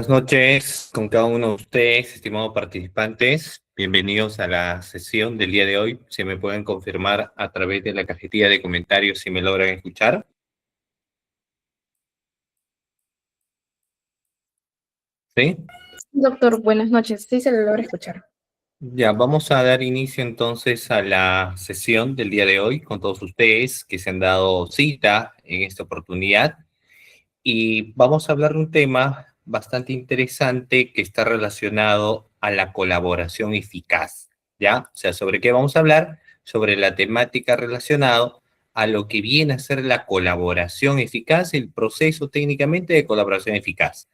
Buenas noches con cada uno de ustedes, estimados participantes. Bienvenidos a la sesión del día de hoy. Si me pueden confirmar a través de la cajetilla de comentarios si me logran escuchar. ¿Sí? Doctor, buenas noches. Sí, se le logra escuchar. Ya, vamos a dar inicio entonces a la sesión del día de hoy con todos ustedes que se han dado cita en esta oportunidad. Y vamos a hablar de un tema bastante interesante que está relacionado a la colaboración eficaz, ¿ya? O sea, ¿sobre qué vamos a hablar? Sobre la temática relacionada a lo que viene a ser la colaboración eficaz, el proceso técnicamente de colaboración eficaz.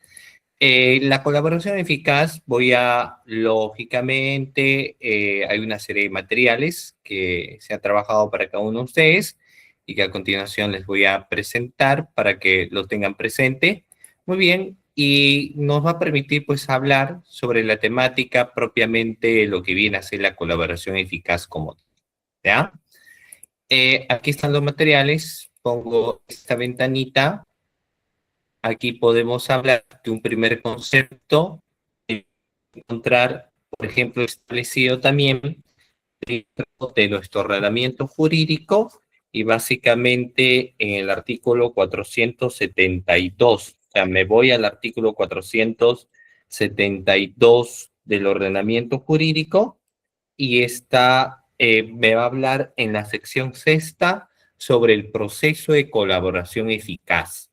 La colaboración eficaz, lógicamente, hay una serie de materiales que se ha trabajado para cada uno de ustedes y que a continuación les voy a presentar para que lo tengan presente. Muy bien, y nos va a permitir pues hablar sobre la temática propiamente lo que viene a ser la colaboración eficaz como tal, ¿ya? Aquí están los materiales, pongo esta ventanita. Aquí podemos hablar de un primer concepto, encontrar, por ejemplo, establecido también de nuestro ordenamiento jurídico y básicamente en el artículo 472. O sea, me voy al artículo 472 del ordenamiento jurídico y me va a hablar en la sección sexta sobre el proceso de colaboración eficaz.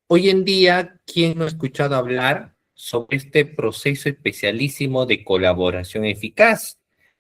Hoy en día, ¿quién no ha escuchado hablar sobre este proceso especialísimo de colaboración eficaz?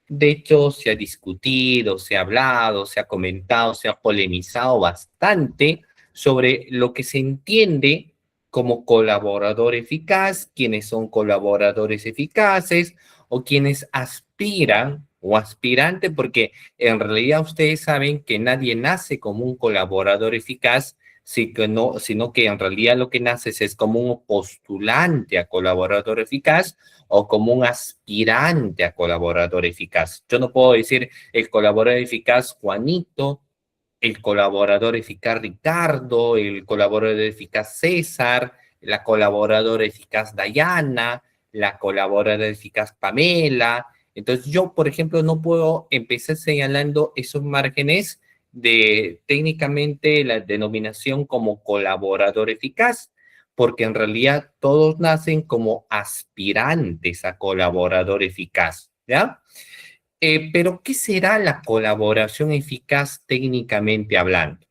De hecho, se ha discutido, se ha hablado, se ha comentado, se ha polemizado bastante sobre lo que se entiende como colaborador eficaz, quiénes son colaboradores eficaces o quienes aspiran o aspirante, porque en realidad ustedes saben que nadie nace como un colaborador eficaz, sino que en realidad lo que naces es como un postulante a colaborador eficaz o como un aspirante a colaborador eficaz. Yo no puedo decir el colaborador eficaz Juanito, el colaborador eficaz Ricardo, el colaborador eficaz César, la colaboradora eficaz Dayana, la colaboradora eficaz Pamela. Entonces yo, por ejemplo, no puedo empezar señalando esos márgenes de técnicamente la denominación como colaborador eficaz, porque en realidad todos nacen como aspirantes a colaborador eficaz, ¿ya? Pero, ¿qué será la colaboración eficaz técnicamente hablando?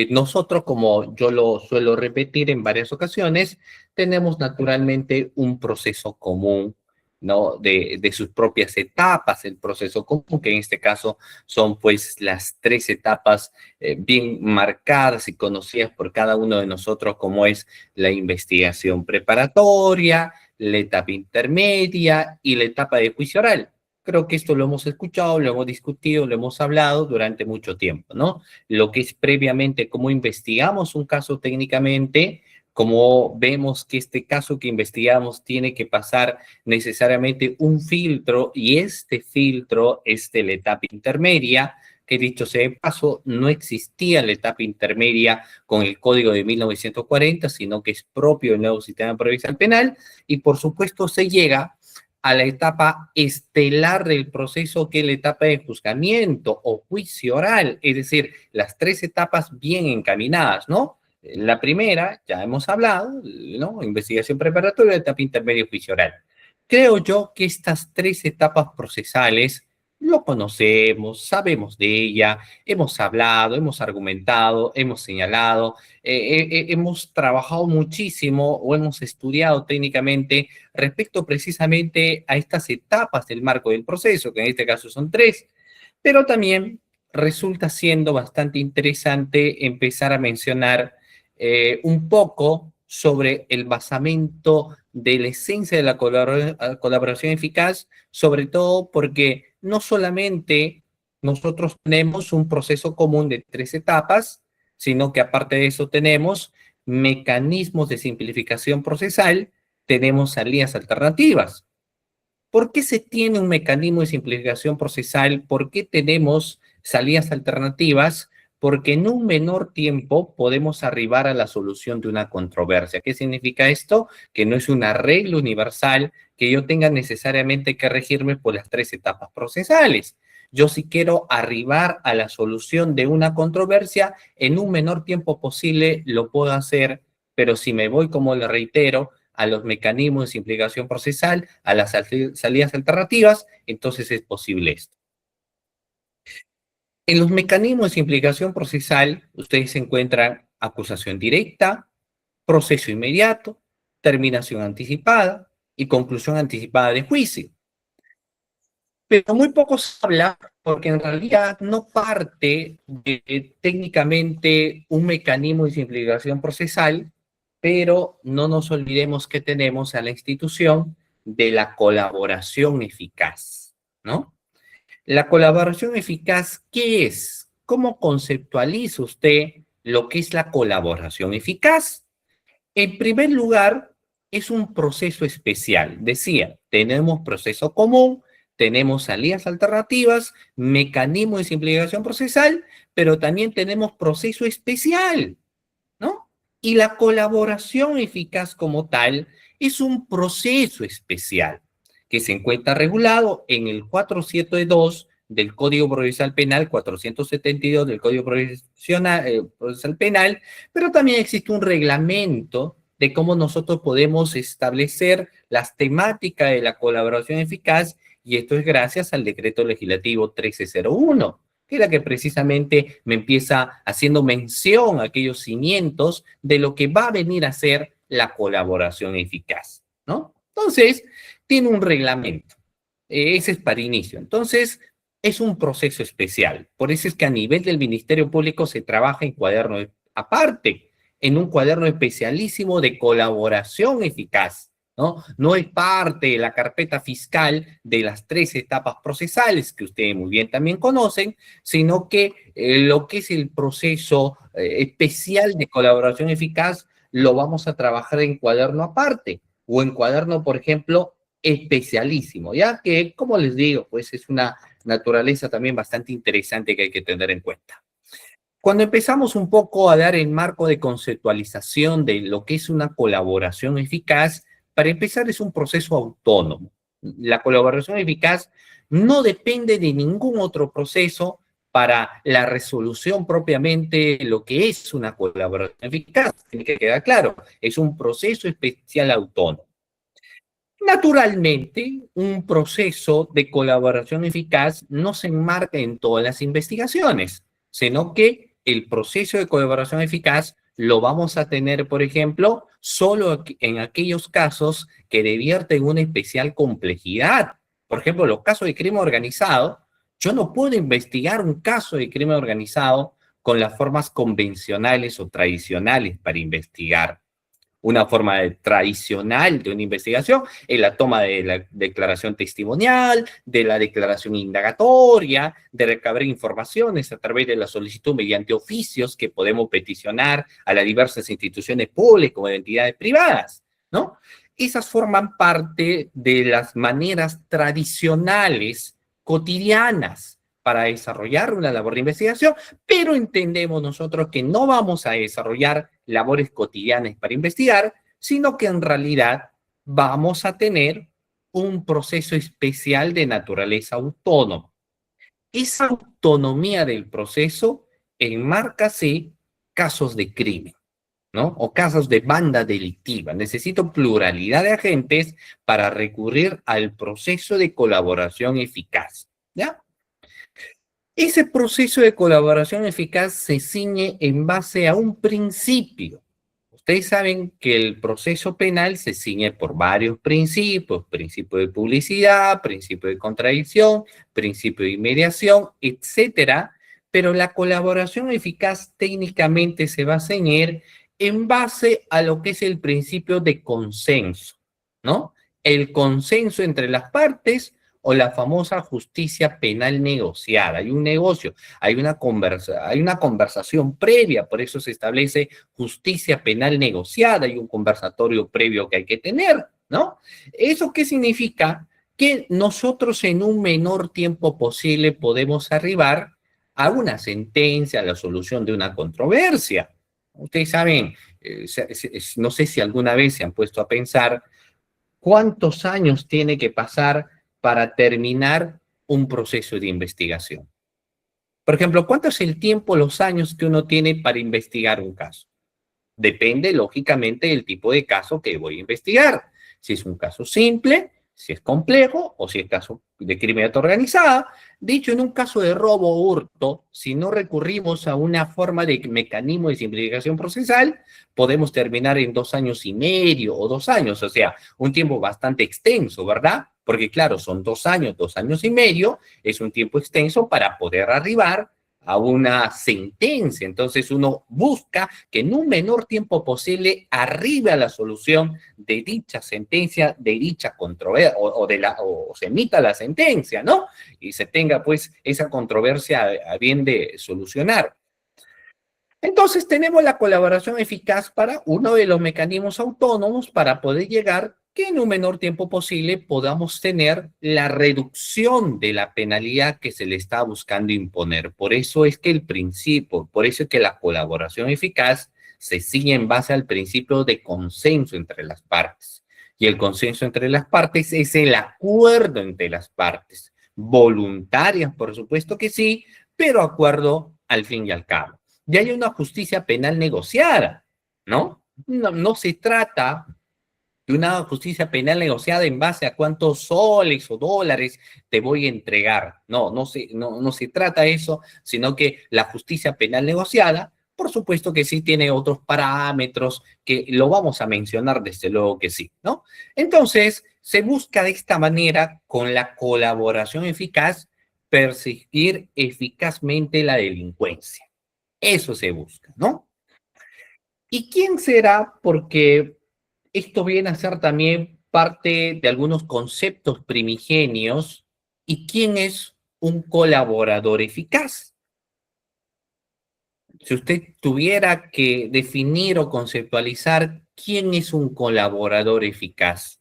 Nosotros, como yo lo suelo repetir en varias ocasiones, tenemos naturalmente un proceso común, ¿no? De sus propias etapas, el proceso común, que en este caso son pues las tres etapas bien marcadas y conocidas por cada uno de nosotros, como es la investigación preparatoria, la etapa intermedia y la etapa de juicio oral. Creo que esto lo hemos escuchado, lo hemos discutido, lo hemos hablado durante mucho tiempo, ¿no? Lo que es previamente cómo investigamos un caso técnicamente, cómo vemos que este caso que investigamos tiene que pasar necesariamente un filtro y este filtro es de la etapa intermedia, que dicho sea de paso, no existía la etapa intermedia con el Código de 1940, sino que es propio del nuevo sistema provincial penal y por supuesto se llega a la etapa estelar del proceso, que es la etapa de juzgamiento o juicio oral, es decir, las tres etapas bien encaminadas, ¿no? La primera, ya hemos hablado, ¿no? Investigación preparatoria, etapa intermedia y juicio oral. Creo yo que estas tres etapas procesales lo conocemos, sabemos de ella, hemos hablado, hemos argumentado, hemos señalado, hemos trabajado muchísimo o hemos estudiado técnicamente respecto precisamente a estas etapas del marco del proceso, que en este caso son tres, pero también resulta siendo bastante interesante empezar a mencionar un poco sobre el basamento de la esencia de la colaboración eficaz, sobre todo porque no solamente nosotros tenemos un proceso común de tres etapas, sino que aparte de eso tenemos mecanismos de simplificación procesal, tenemos salidas alternativas. ¿Por qué se tiene un mecanismo de simplificación procesal? ¿Por qué tenemos salidas alternativas? porque en un menor tiempo podemos arribar a la solución de una controversia. ¿Qué significa esto? Que no es una regla universal que yo tenga necesariamente que regirme por las 3 etapas procesales. Yo si quiero arribar a la solución de una controversia, en un menor tiempo posible lo puedo hacer, pero si me voy, como le reitero, a los mecanismos de simplificación procesal, a las salidas alternativas, entonces es posible esto. En los mecanismos de simplificación procesal, ustedes encuentran acusación directa, proceso inmediato, terminación anticipada y conclusión anticipada de juicio. Pero muy poco se habla porque en realidad no parte de técnicamente un mecanismo de simplificación procesal, pero no nos olvidemos que tenemos a la institución de la colaboración eficaz, ¿no? La colaboración eficaz, ¿qué es? ¿Cómo conceptualiza usted lo que es la colaboración eficaz? En primer lugar, es un proceso especial. Decía, tenemos proceso común, tenemos salidas alternativas, mecanismo de simplificación procesal, pero también tenemos proceso especial, ¿no? Y la colaboración eficaz como tal es un proceso especial que se encuentra regulado en el 472 del Código Procesal Penal, 472 del Código Procesal Penal, pero también existe un reglamento de cómo nosotros podemos establecer las temáticas de la colaboración eficaz, y esto es gracias al Decreto Legislativo 1301, que era que precisamente me empieza haciendo mención a aquellos cimientos de lo que va a venir a ser la colaboración eficaz, ¿no? Entonces, tiene un reglamento. Ese es para inicio. Entonces, es un proceso especial. Por eso es que a nivel del Ministerio Público se trabaja en cuaderno aparte, en un cuaderno especialísimo de colaboración eficaz, ¿no? No es parte de la carpeta fiscal de las 3 etapas procesales que ustedes muy bien también conocen, sino que lo que es el proceso especial de colaboración eficaz lo vamos a trabajar en cuaderno aparte o en cuaderno, por ejemplo, especialísimo, ya que, como les digo, pues es una naturaleza también bastante interesante que hay que tener en cuenta. Cuando empezamos un poco a dar el marco de conceptualización de lo que es una colaboración eficaz, para empezar es un proceso autónomo. La colaboración eficaz no depende de ningún otro proceso para la resolución propiamente de lo que es una colaboración eficaz. Tiene que quedar claro, es un proceso especial autónomo. Naturalmente, un proceso de colaboración eficaz no se enmarca en todas las investigaciones, sino que el proceso de colaboración eficaz lo vamos a tener, por ejemplo, solo en aquellos casos que revierten una especial complejidad. Por ejemplo, los casos de crimen organizado, yo no puedo investigar un caso de crimen organizado con las formas convencionales o tradicionales para investigar. Una forma tradicional de una investigación es la toma de la declaración testimonial, de la declaración indagatoria, de recabar informaciones a través de la solicitud mediante oficios que podemos peticionar a las diversas instituciones públicas o entidades privadas, ¿no? Esas forman parte de las maneras tradicionales, cotidianas, para desarrollar una labor de investigación, pero entendemos nosotros que no vamos a desarrollar labores cotidianas para investigar, sino que en realidad vamos a tener un proceso especial de naturaleza autónoma. Esa autonomía del proceso enmarca, sí, casos de crimen, ¿no? O casos de banda delictiva. Necesito pluralidad de agentes para recurrir al proceso de colaboración eficaz, ¿ya? Ese proceso de colaboración eficaz se ciñe en base a un principio. Ustedes saben que el proceso penal se ciñe por varios principios: principio de publicidad, principio de contradicción, principio de inmediación, etcétera. Pero la colaboración eficaz técnicamente se va a ceñir en base a lo que es el principio de consenso, ¿no? El consenso entre las partes, o la famosa justicia penal negociada. Hay un negocio, hay una conversación previa, por eso se establece justicia penal negociada, hay un conversatorio previo que hay que tener, ¿no? ¿Eso qué significa? Que nosotros en un menor tiempo posible podemos arribar a una sentencia, a la solución de una controversia. Ustedes saben, no sé si alguna vez se han puesto a pensar cuántos años tiene que pasar para terminar un proceso de investigación. Por ejemplo, ¿cuánto es el tiempo, los años que uno tiene para investigar un caso? Depende, lógicamente, del tipo de caso que voy a investigar. Si es un caso simple, si es complejo o si es caso de criminalidad organizada. Dicho, en un caso de robo o hurto, si no recurrimos a una forma de mecanismo de simplificación procesal, podemos terminar en 2 años y medio o 2 años, o sea, un tiempo bastante extenso, ¿verdad? Porque claro, son 2 años, 2 años y medio, es un tiempo extenso para poder arribar a una sentencia. Entonces uno busca que en un menor tiempo posible arribe a la solución de dicha sentencia, de dicha controversia, o se emita la sentencia, ¿no? Y se tenga pues esa controversia a bien de solucionar. Entonces tenemos la colaboración eficaz para uno de los mecanismos autónomos para poder llegar que en un menor tiempo posible podamos tener la reducción de la penalidad que se le está buscando imponer. Por eso es que el principio, por eso es que la colaboración eficaz se sigue en base al principio de consenso entre las partes. Y el consenso entre las partes es el acuerdo entre las partes. Voluntarias, por supuesto que sí, pero acuerdo al fin y al cabo. Y hay una justicia penal negociada, ¿no? No se trata de una justicia penal negociada en base a cuántos soles o dólares te voy a entregar. No se trata de eso, sino que la justicia penal negociada, por supuesto que sí tiene otros parámetros que lo vamos a mencionar desde luego que sí, ¿no? Entonces, se busca de esta manera, con la colaboración eficaz, perseguir eficazmente la delincuencia. Eso se busca, ¿no? ¿Y quién será? Porque esto viene a ser también parte de algunos conceptos primigenios. ¿Y quién es un colaborador eficaz? Si usted tuviera que definir o conceptualizar quién es un colaborador eficaz,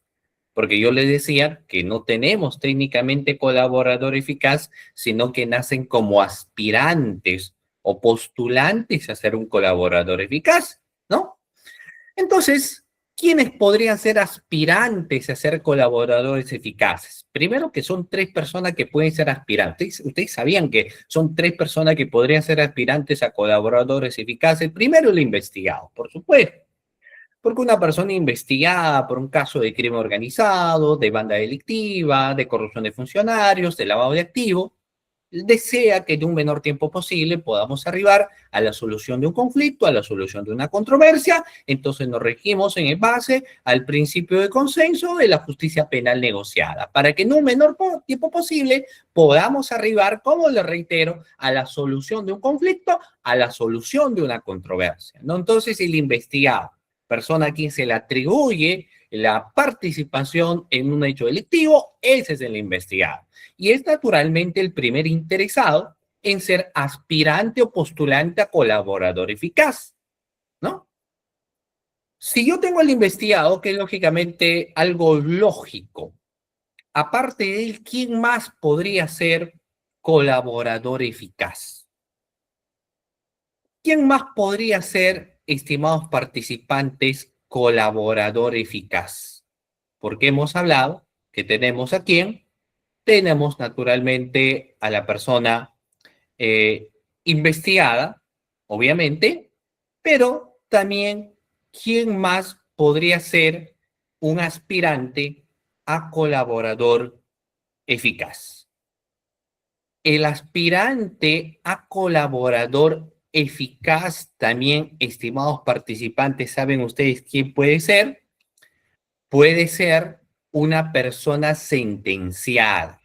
porque yo le decía que no tenemos técnicamente colaborador eficaz, sino que nacen como aspirantes o postulantes a ser un colaborador eficaz, ¿no? Entonces, ¿quiénes podrían ser aspirantes a ser colaboradores eficaces? Primero que son 3 personas que pueden ser aspirantes. Ustedes sabían que son 3 personas que podrían ser aspirantes a colaboradores eficaces. El primero, el investigado, por supuesto. Porque una persona investigada por un caso de crimen organizado, de banda delictiva, de corrupción de funcionarios, de lavado de activos, desea que en un menor tiempo posible podamos arribar a la solución de un conflicto, a la solución de una controversia. Entonces nos regimos en base al principio de consenso de la justicia penal negociada, para que en un menor tiempo posible podamos arribar, como le reitero, a la solución de un conflicto, a la solución de una controversia, ¿no? Entonces el investigado, persona a quien se le atribuye la participación en un hecho delictivo, ese es el investigado. Y es naturalmente el primer interesado en ser aspirante o postulante a colaborador eficaz, ¿no? Si yo tengo al investigado, que es lógicamente algo lógico, aparte de él, ¿quién más podría ser colaborador eficaz? ¿Quién más podría ser, estimados participantes, colaborador eficaz? Porque hemos hablado que tenemos a quién, tenemos naturalmente a la persona eh, investigada, obviamente, pero también quién más podría ser un aspirante a colaborador eficaz. El aspirante a colaborador eficaz también, estimados participantes, ¿saben ustedes quién puede ser? Puede ser una persona sentenciada.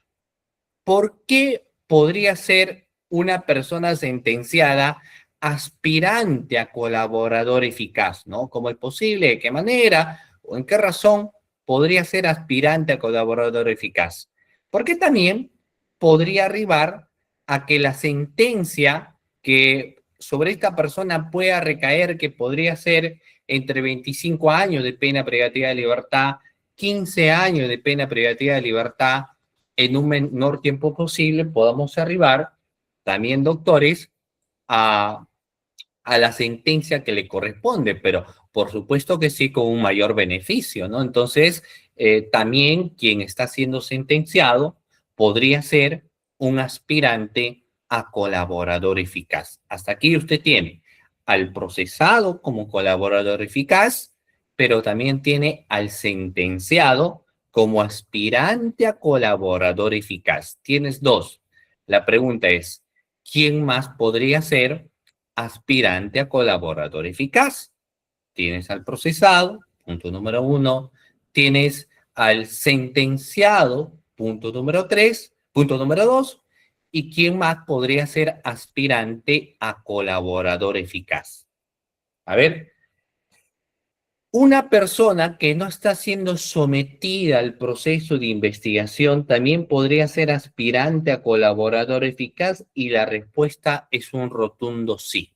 ¿Por qué podría ser una persona sentenciada aspirante a colaborador eficaz, ¿no? ¿Cómo es posible? ¿De qué manera? ¿O en qué razón podría ser aspirante a colaborador eficaz? Porque también podría arribar a que la sentencia que sobre esta persona pueda recaer, que podría ser entre 25 años de pena privativa de libertad, 15 años de pena privativa de libertad, en un menor tiempo posible podamos arribar también doctores a la sentencia que le corresponde, pero por supuesto que sí con un mayor beneficio, ¿no? Entonces, también quien está siendo sentenciado podría ser un aspirante a colaborador eficaz. Hasta aquí usted tiene al procesado como colaborador eficaz, pero también tiene al sentenciado como aspirante a colaborador eficaz. Tienes dos. La pregunta es, ¿quién más podría ser aspirante a colaborador eficaz? Tienes al procesado, punto número uno. Tienes al sentenciado, punto número tres. Punto número dos. ¿Y quién más podría ser aspirante a colaborador eficaz? A ver, una persona que no está siendo sometida al proceso de investigación también podría ser aspirante a colaborador eficaz, y la respuesta es un rotundo sí.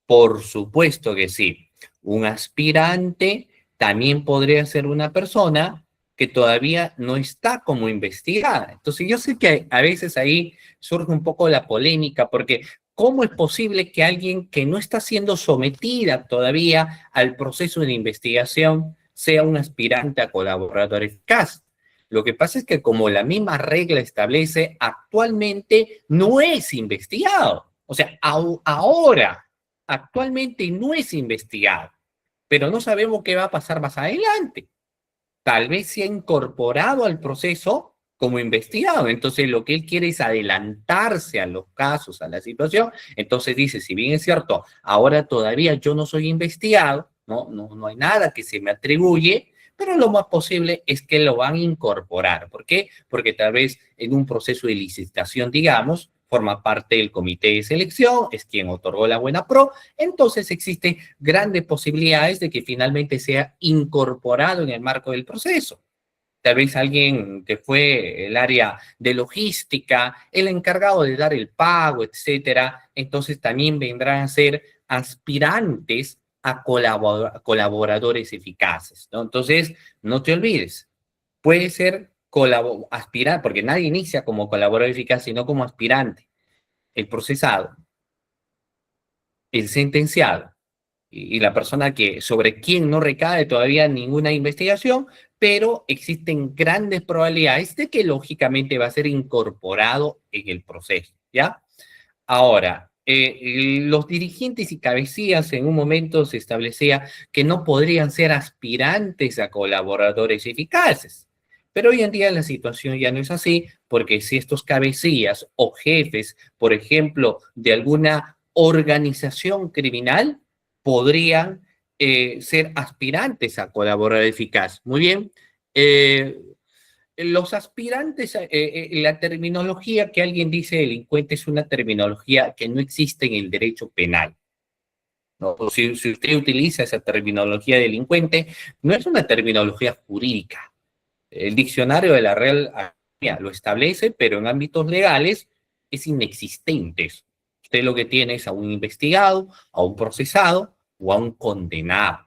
Por supuesto que sí. Un aspirante también podría ser una persona que todavía no está como investigada. Entonces yo sé que a veces ahí surge un poco la polémica, porque ¿cómo es posible que alguien que no está siendo sometida todavía al proceso de investigación sea un aspirante a colaborador eficaz? Lo que pasa es que, como la misma regla establece, actualmente no es investigado. O sea, ahora actualmente no es investigado, pero no sabemos qué va a pasar más adelante. Tal vez se ha incorporado al proceso como investigado. Entonces, lo que él quiere es adelantarse a los casos, a la situación. Entonces dice, si bien es cierto, ahora todavía yo no soy investigado, no hay nada que se me atribuye, pero lo más posible es que lo van a incorporar. ¿Por qué? Porque tal vez en un proceso de licitación, digamos, forma parte del comité de selección, es quien otorgó la buena pro. Entonces existen grandes posibilidades de que finalmente sea incorporado en el marco del proceso. Tal vez alguien que fue el área de logística, el encargado de dar el pago, etcétera, entonces también vendrán a ser aspirantes a colaboradores eficaces, ¿no? Entonces, no te olvides, puede ser aspirar, porque nadie inicia como colaborador eficaz, sino como aspirante. El procesado, el sentenciado y la persona sobre quien no recae todavía ninguna investigación, pero existen grandes probabilidades de que lógicamente va a ser incorporado en el proceso, ¿ya? Ahora, los dirigentes y cabecillas en un momento se establecía que no podrían ser aspirantes a colaboradores eficaces. Pero hoy en día la situación ya no es así, porque si estos cabecillas o jefes, por ejemplo, de alguna organización criminal, podrían ser aspirantes a colaborador eficaz. Muy bien. Eh, los aspirantes, la terminología que alguien dice delincuente es una terminología que no existe en el derecho penal, ¿no? Si usted utiliza esa terminología delincuente, no es una terminología jurídica. El diccionario de la Real Academia lo establece, pero en ámbitos legales es inexistente. Usted lo que tiene es a un investigado, a un procesado o a un condenado.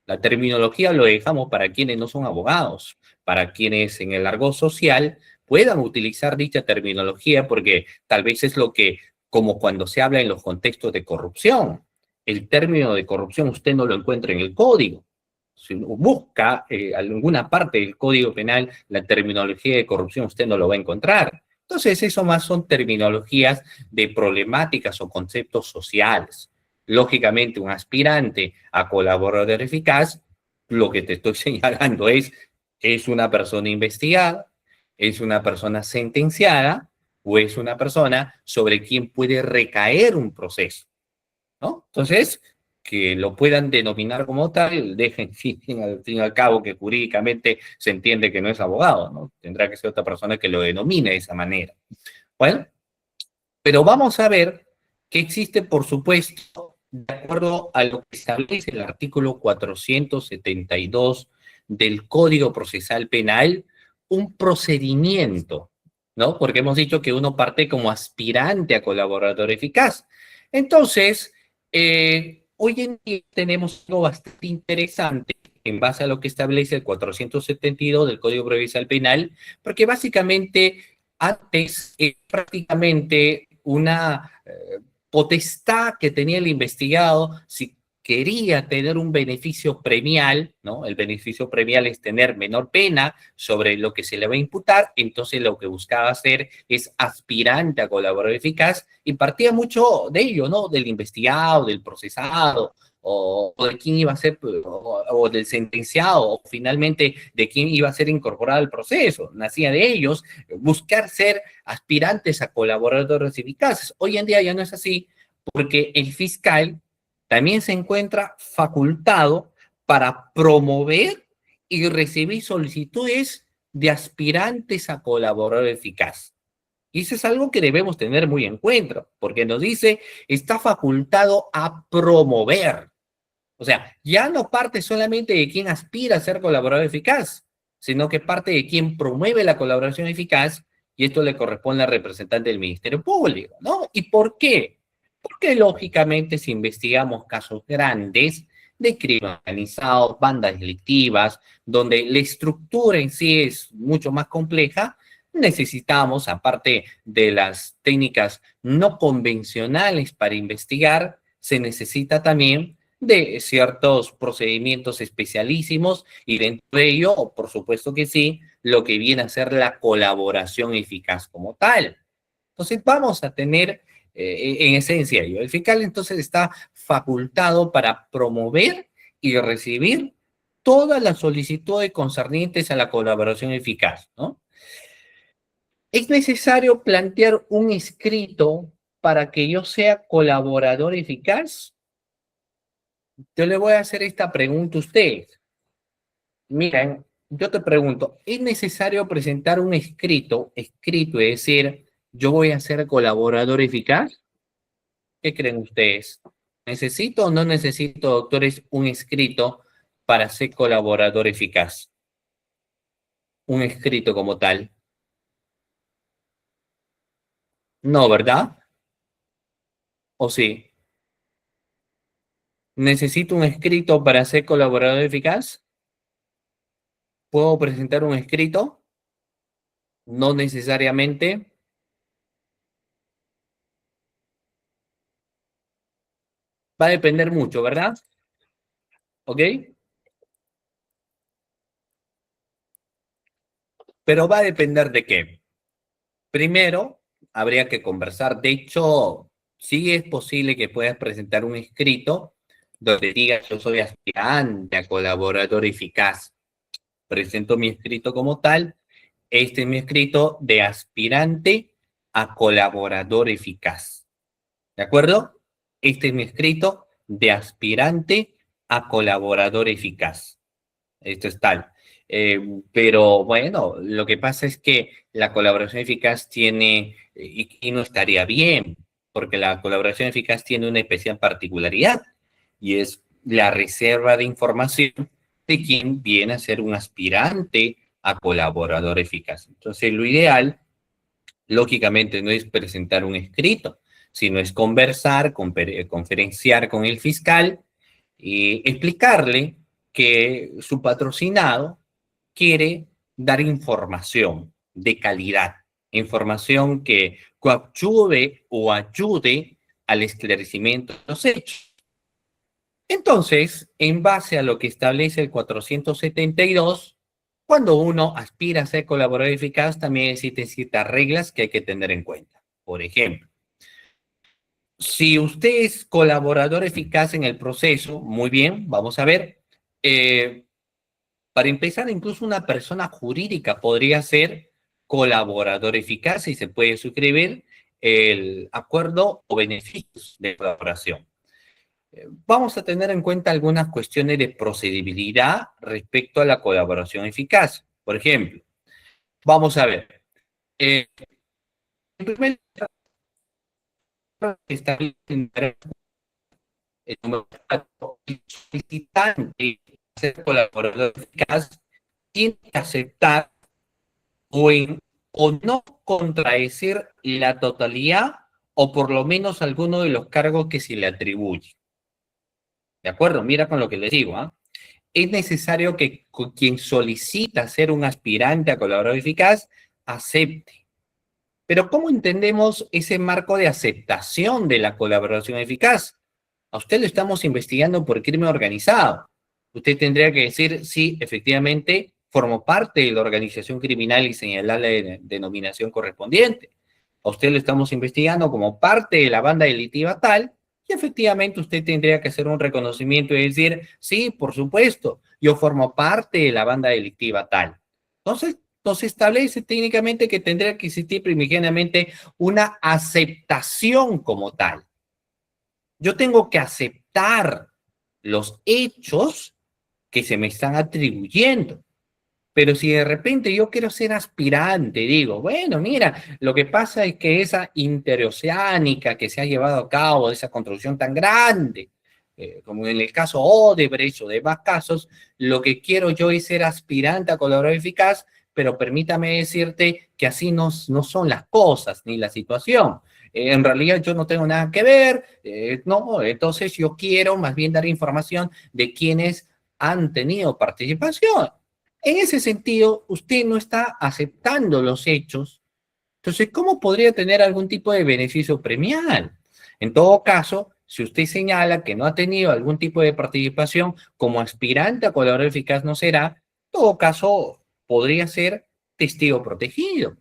La terminología lo dejamos para quienes no son abogados, para quienes en el argot social puedan utilizar dicha terminología, porque tal vez es lo que, como cuando se habla en los contextos de corrupción, el término de corrupción usted no lo encuentra en el código. Si busca alguna parte del Código Penal la terminología de corrupción, usted no lo va a encontrar. Entonces, eso más son terminologías de problemáticas o conceptos sociales. Lógicamente, un aspirante a colaborador eficaz, lo que te estoy señalando es una persona investigada, es una persona sentenciada o es una persona sobre quien puede recaer un proceso, ¿no? Entonces, que lo puedan denominar como tal, dejen fin al fin y al cabo que jurídicamente se entiende que no es abogado, ¿no? Tendrá que ser otra persona que lo denomine de esa manera. Bueno, pero vamos a ver que existe, por supuesto, de acuerdo a lo que establece el artículo 472 del Código Procesal Penal, un procedimiento, ¿no? Porque hemos dicho que uno parte como aspirante a colaborador eficaz. Entonces, hoy en día tenemos algo bastante interesante en base a lo que establece el 472 del Código Procesal Penal, porque básicamente antes prácticamente una potestad que tenía el investigado si quería tener un beneficio premial, ¿no? El beneficio premial es tener menor pena sobre lo que se le va a imputar, entonces lo que buscaba hacer es aspirante a colaborador eficaz y partía mucho de ello, ¿no? Del investigado, del procesado, o de quién iba a ser, o del sentenciado, o finalmente de quién iba a ser incorporado al proceso. Nacía de ellos buscar ser aspirantes a colaboradores eficaces. Hoy en día ya no es así, porque el fiscal también se encuentra facultado para promover y recibir solicitudes de aspirantes a colaborador eficaz. Y eso es algo que debemos tener muy en cuenta, porque nos dice, está facultado a promover. O sea, ya no parte solamente de quien aspira a ser colaborador eficaz, sino que parte de quien promueve la colaboración eficaz, y esto le corresponde al representante del Ministerio Público, ¿no? ¿Y por qué? Porque lógicamente si investigamos casos grandes de crimen organizado, bandas delictivas, donde la estructura en sí es mucho más compleja, necesitamos, aparte de las técnicas no convencionales para investigar, se necesita también de ciertos procedimientos especialísimos y dentro de ello, por supuesto que sí, lo que viene a ser la colaboración eficaz como tal. Entonces vamos a tener en esencia ello. El fiscal entonces está facultado para promover y recibir todas las solicitudes concernientes a la colaboración eficaz, ¿no? Es necesario plantear un escrito para que yo sea colaborador eficaz. Yo le voy a hacer esta pregunta a usted. Miren, yo te pregunto, ¿es necesario presentar un escrito, es decir, yo voy a ser colaborador eficaz? ¿Qué creen ustedes? ¿Necesito o no necesito, doctores, un escrito para ser colaborador eficaz? Un escrito como tal. No, ¿verdad? ¿O sí? ¿Necesito un escrito para ser colaborador eficaz? ¿Puedo presentar un escrito? No necesariamente. Va a depender mucho, ¿verdad? ¿Ok? Pero va a depender de qué. Primero, habría que conversar. De hecho, sí es posible que puedas presentar un escrito donde digas yo soy aspirante a colaborador eficaz. Presento mi escrito como tal. Este es mi escrito de aspirante a colaborador eficaz. ¿De acuerdo? Este es mi escrito de aspirante a colaborador eficaz. Esto es tal. Pero bueno, lo que pasa es que la colaboración eficaz tiene, y no estaría bien, porque la colaboración eficaz tiene una especial particularidad, y es la reserva de información de quien viene a ser un aspirante a colaborador eficaz. Entonces, lo ideal, lógicamente, no es presentar un escrito, sino es conversar, conferenciar con el fiscal y explicarle que su patrocinado quiere dar información de calidad, información que coadyuve o ayude al esclarecimiento de los hechos. Entonces, en base a lo que establece el 472, cuando uno aspira a ser colaborador eficaz, también existen ciertas reglas que hay que tener en cuenta. Por ejemplo, si usted es colaborador eficaz en el proceso, muy bien, vamos a ver. Para empezar, incluso una persona jurídica podría ser colaborador eficaz y se puede suscribir el acuerdo o beneficios de colaboración. Vamos a tener en cuenta algunas cuestiones de procedibilidad respecto a la colaboración eficaz. Por ejemplo, vamos a ver. En primer lugar, establece el número 4, el solicitante ser colaborador eficaz tiene que aceptar o, o no contradecir la totalidad o por lo menos alguno de los cargos que se le atribuye. ¿De acuerdo? Mira con lo que les digo. ¿Eh? Es necesario que quien solicita ser un aspirante a colaborador eficaz acepte, Pero ¿cómo entendemos ese marco de aceptación de la colaboración eficaz? A usted lo estamos investigando por crimen organizado. Usted tendría que decir si efectivamente formó parte de la organización criminal y señalar la denominación correspondiente. A usted lo estamos investigando como parte de la banda delictiva tal, y efectivamente usted tendría que hacer un reconocimiento y decir, sí, por supuesto, yo formo parte de la banda delictiva tal. Entonces establece técnicamente que tendría que existir primigeniamente una aceptación como tal. Yo tengo que aceptar los hechos que se me están atribuyendo. Pero si de repente yo quiero ser aspirante, digo, bueno, mira, lo que pasa es que esa interoceánica que se ha llevado a cabo, esa construcción tan grande, como en el caso Odebrecht o demás casos, lo que quiero yo es ser aspirante a colaborador eficaz, pero permítame decirte que así no son las cosas ni la situación. En realidad yo no tengo nada que ver, no, entonces yo quiero más bien dar información de quienes han tenido participación. En ese sentido, usted no está aceptando los hechos. Entonces, ¿cómo podría tener algún tipo de beneficio premial? En todo caso, si usted señala que no ha tenido algún tipo de participación como aspirante a colaborador eficaz no será, en todo caso podría ser testigo protegido.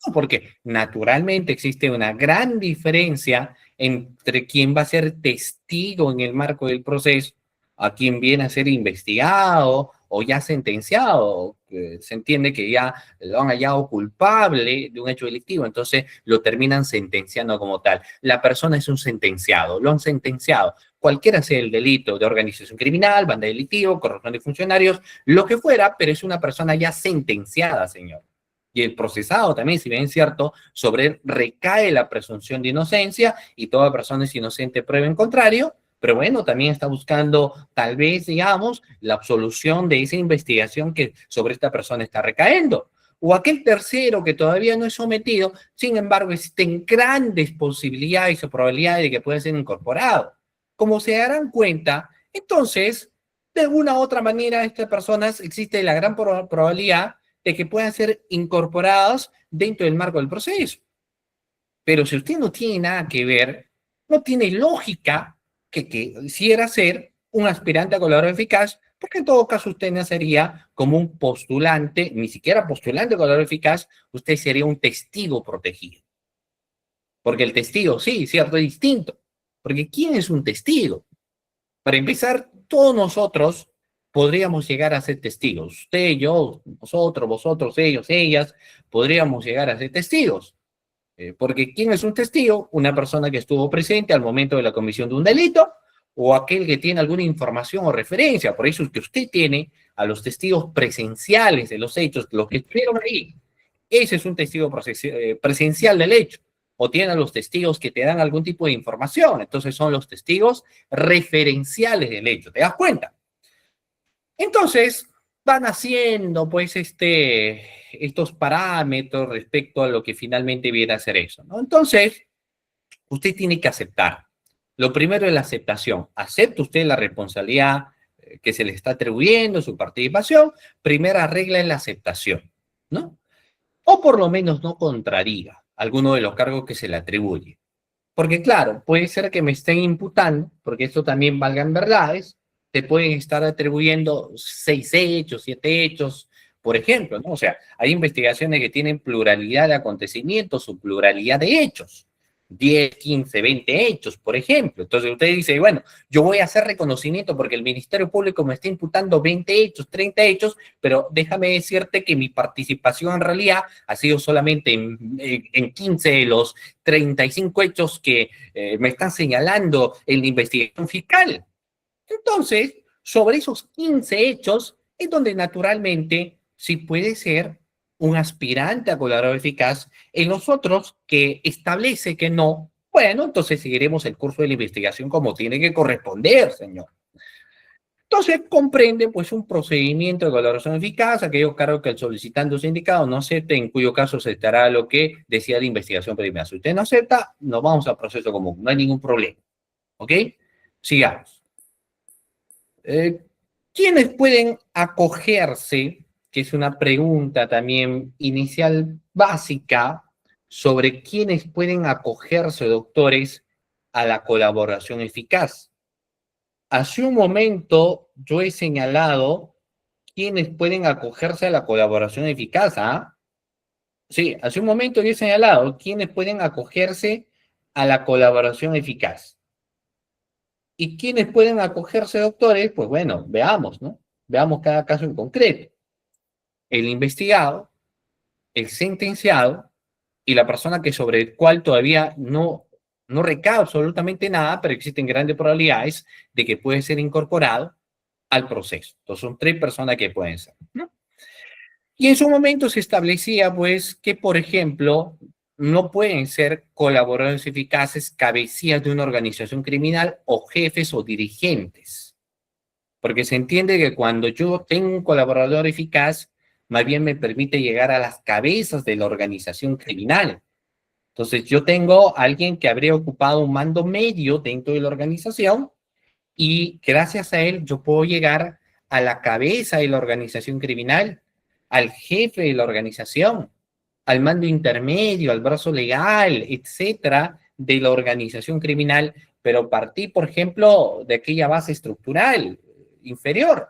No, porque naturalmente existe una gran diferencia entre quien va a ser testigo en el marco del proceso a quien viene a ser investigado o ya sentenciado. Se entiende que ya lo han hallado culpable de un hecho delictivo, entonces lo terminan sentenciando como tal. La persona es un sentenciado, lo han sentenciado. Cualquiera sea el delito de organización criminal, banda delictiva, corrupción de funcionarios, lo que fuera, pero es una persona ya sentenciada, señor. Y el procesado también, si bien es cierto, sobre él recae la presunción de inocencia y toda persona es inocente prueba en contrario, pero bueno, también está buscando tal vez, digamos, la absolución de esa investigación que sobre esta persona está recayendo. O aquel tercero que todavía no es sometido, sin embargo, existen grandes posibilidades o probabilidades de que pueda ser incorporado. Como se darán cuenta, entonces, de una u otra manera, estas personas existe la gran probabilidad de que puedan ser incorporados dentro del marco del proceso. Pero si usted no tiene nada que ver, no tiene lógica que quisiera ser un aspirante a colaborador eficaz, porque en todo caso usted nacería como un postulante, ni siquiera postulante a colaborador eficaz, usted sería un testigo protegido. Porque el testigo, sí, cierto, es distinto. Porque ¿quién es un testigo? Para empezar, todos nosotros podríamos llegar a ser testigos. Usted, yo, nosotros, vosotros, ellos, ellas, podríamos llegar a ser testigos. Porque ¿quién es un testigo? Una persona que estuvo presente al momento de la comisión de un delito o aquel que tiene alguna información o referencia. Por eso es que usted tiene a los testigos presenciales de los hechos, los que estuvieron ahí. Ese es un testigo presencial del hecho. O tiene a los testigos que te dan algún tipo de información. Entonces son los testigos referenciales del hecho. ¿Te das cuenta? Entonces, van haciendo pues estos parámetros respecto a lo que finalmente viene a ser eso, ¿no? Entonces, usted tiene que aceptar. Lo primero es la aceptación. ¿Acepta usted la responsabilidad que se le está atribuyendo, su participación? Primera regla es la aceptación, ¿no? O por lo menos no contradiga alguno de los cargos que se le atribuye. Porque claro, puede ser que me estén imputando, porque esto también valgan verdades, te pueden estar atribuyendo 6 hechos, 7 hechos, por ejemplo, ¿no? O sea, hay investigaciones que tienen pluralidad de acontecimientos o pluralidad de hechos. 10, 15, 20 hechos, por ejemplo. Entonces usted dice, bueno, yo voy a hacer reconocimiento porque el Ministerio Público me está imputando 20 hechos, 30 hechos, pero déjame decirte que mi participación en realidad ha sido solamente en 15 de los 35 hechos que me están señalando en la investigación fiscal. Entonces, sobre esos 15 hechos es donde naturalmente sí puede ser un aspirante a colaborador eficaz. En los otros que establece que no, bueno, entonces seguiremos el curso de la investigación como tiene que corresponder, señor. Entonces comprende pues un procedimiento de colaboración eficaz, aquellos cargos que el solicitante o indicado no acepte, en cuyo caso se estará lo que decía la investigación preliminar. Si usted no acepta, nos vamos al proceso común, no hay ningún problema. ¿Ok? Sigamos. Eh, ¿Quiénes pueden acogerse? Que es una pregunta también inicial básica sobre quiénes pueden acogerse, doctores, a la colaboración eficaz. Hace un momento yo he señalado quiénes pueden acogerse a la colaboración eficaz, ¿ah? Sí, hace un momento yo he señalado quiénes pueden acogerse a la colaboración eficaz. ¿Y quiénes pueden acogerse, doctores? Pues bueno, veamos, ¿no? Veamos cada caso en concreto. El investigado, el sentenciado y la persona que sobre el cual todavía no recae absolutamente nada, pero existen grandes probabilidades de que puede ser incorporado al proceso. Entonces son tres personas que pueden ser, ¿no? Y en su momento se establecía, pues, que, por ejemplo, no pueden ser colaboradores eficaces cabecillas de una organización criminal o jefes o dirigentes. Porque se entiende que cuando yo tengo un colaborador eficaz, más bien me permite llegar a las cabezas de la organización criminal. Entonces, yo tengo a alguien que habría ocupado un mando medio dentro de la organización y gracias a él yo puedo llegar a la cabeza de la organización criminal, al jefe de la organización, al mando intermedio, al brazo legal, etcétera, de la organización criminal, pero partí, por ejemplo, de aquella base estructural inferior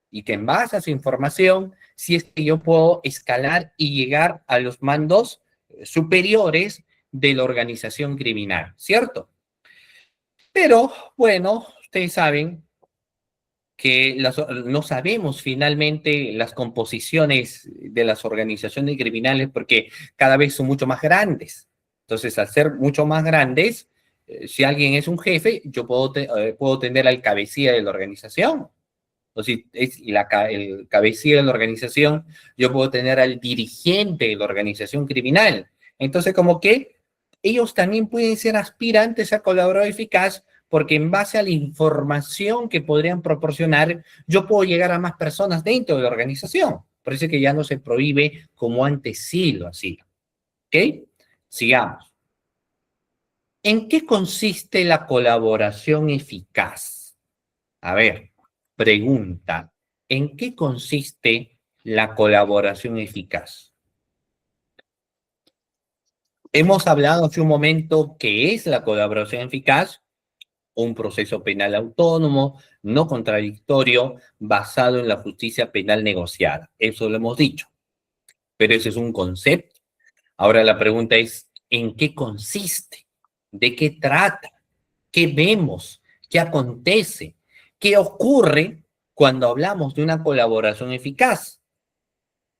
y que en base a su información, si es que yo puedo escalar y llegar a los mandos superiores de la organización criminal, ¿cierto? Pero, bueno, ustedes saben que no sabemos finalmente las composiciones de las organizaciones criminales porque cada vez son mucho más grandes. Entonces, al ser mucho más grandes, si alguien es un jefe, yo puedo tener al cabecilla de la organización. O si es el cabecilla de la organización, yo puedo tener al dirigente de la organización criminal. Entonces, como que ellos también pueden ser aspirantes a colaborador eficaz porque en base a la información que podrían proporcionar, yo puedo llegar a más personas dentro de la organización. Por eso que ya no se prohíbe como antes sí lo hacía. ¿Ok? Sigamos. ¿En qué consiste la colaboración eficaz? A ver, pregunta. ¿En qué consiste la colaboración eficaz? Hemos hablado hace un momento qué es la colaboración eficaz, un proceso penal autónomo, no contradictorio, basado en la justicia penal negociada. Eso lo hemos dicho, pero ese es un concepto. Ahora la pregunta es, ¿en qué consiste? ¿De qué trata? ¿Qué vemos? ¿Qué acontece? ¿Qué ocurre cuando hablamos de una colaboración eficaz?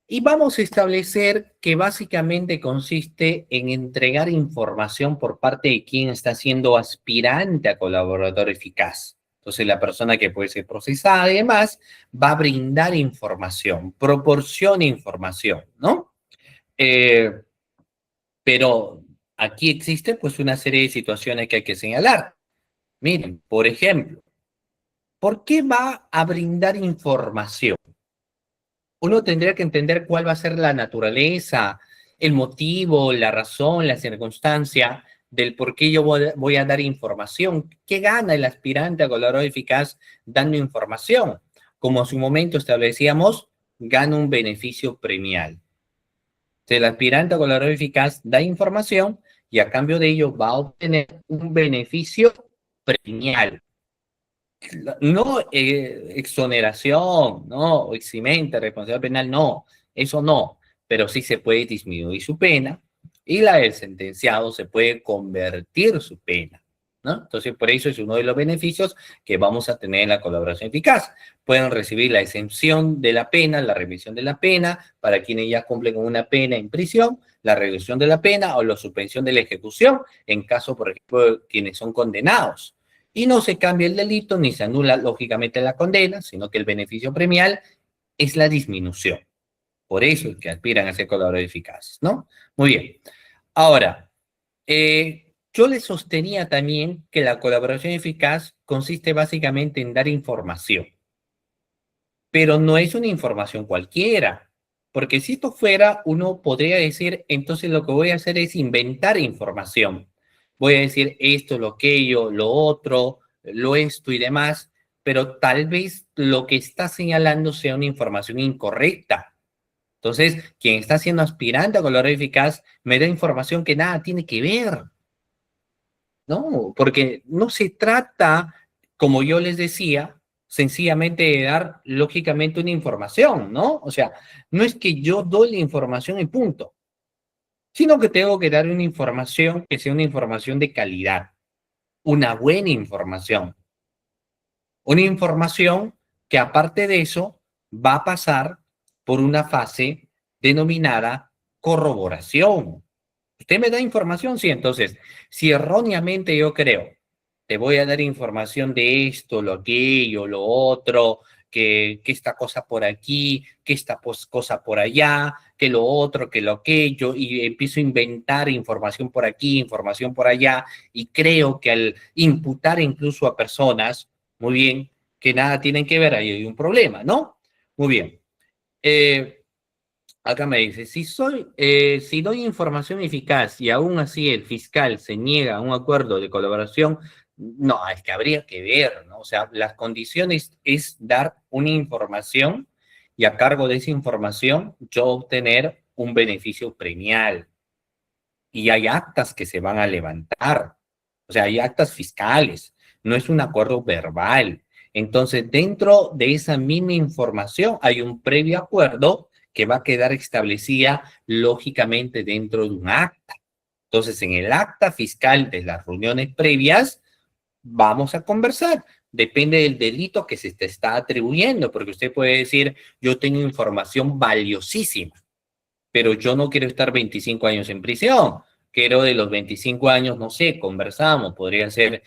Y vamos a establecer que básicamente consiste en entregar información por parte de quien está siendo aspirante a colaborador eficaz. Entonces, la persona que puede ser procesada y demás va a brindar información, proporciona información, ¿no? Pero aquí existe pues una serie de situaciones que hay que señalar. Miren, por ejemplo, ¿por qué va a brindar información? Uno tendría que entender cuál va a ser la naturaleza, el motivo, la razón, la circunstancia del por qué yo voy a dar información. ¿Qué gana el aspirante a colaborador eficaz dando información? Como en su momento establecíamos, gana un beneficio premial. Si el aspirante a colaborador eficaz da información y a cambio de ello va a obtener un beneficio premial. No exoneración, no eximente, responsabilidad penal, no, eso no, pero sí se puede disminuir su pena y la del sentenciado se puede convertir su pena, ¿no? Entonces, por eso es uno de los beneficios que vamos a tener en la colaboración eficaz. Pueden recibir la exención de la pena, la remisión de la pena, para quienes ya cumplen con una pena en prisión, la reducción de la pena o la suspensión de la ejecución, en caso, por ejemplo, de quienes son condenados. Y no se cambia el delito ni se anula lógicamente la condena, sino que el beneficio premial es la disminución. Por eso es que aspiran a ser colaboradores eficaces, ¿no? Muy bien. Ahora, yo les sostenía también que la colaboración eficaz consiste básicamente en dar información, pero no es una información cualquiera, porque si esto fuera, uno podría decir, entonces lo que voy a hacer es inventar información. Voy a decir esto, lo aquello, lo otro, lo esto y demás, pero tal vez lo que está señalando sea una información incorrecta. Entonces, quien está siendo aspirante a colaborador eficaz me da información que nada tiene que ver. No, porque no se trata, como yo les decía, sencillamente de dar lógicamente una información, ¿no? O sea, no es que yo doy la información y punto, sino que tengo que dar una información que sea una información de calidad, una buena información. Una información que aparte de eso va a pasar por una fase denominada corroboración. Usted me da información, sí, entonces, si erróneamente yo creo, te voy a dar información de esto, lo aquello, lo otro, que esta cosa por aquí, que esta cosa por allá, que lo otro, que lo aquello, y empiezo a inventar información por aquí, información por allá, y creo que al imputar incluso a personas, muy bien, que nada tienen que ver, ahí hay un problema, ¿no? Muy bien. Acá me dice, si doy información eficaz y aún así el fiscal se niega a un acuerdo de colaboración, no, es que habría que ver, ¿no? O sea, las condiciones es dar una información y a cargo de esa información yo obtener un beneficio premial. Y hay actas que se van a levantar, o sea, hay actas fiscales, no es un acuerdo verbal. Entonces, dentro de esa misma información hay un previo acuerdo que va a quedar establecida lógicamente dentro de un acta. Entonces, en el acta fiscal de las reuniones previas, vamos a conversar. Depende del delito que se te está atribuyendo, porque usted puede decir, yo tengo información valiosísima, pero yo no quiero estar 25 años en prisión. Quiero de los 25 años, no sé, conversamos, podría ser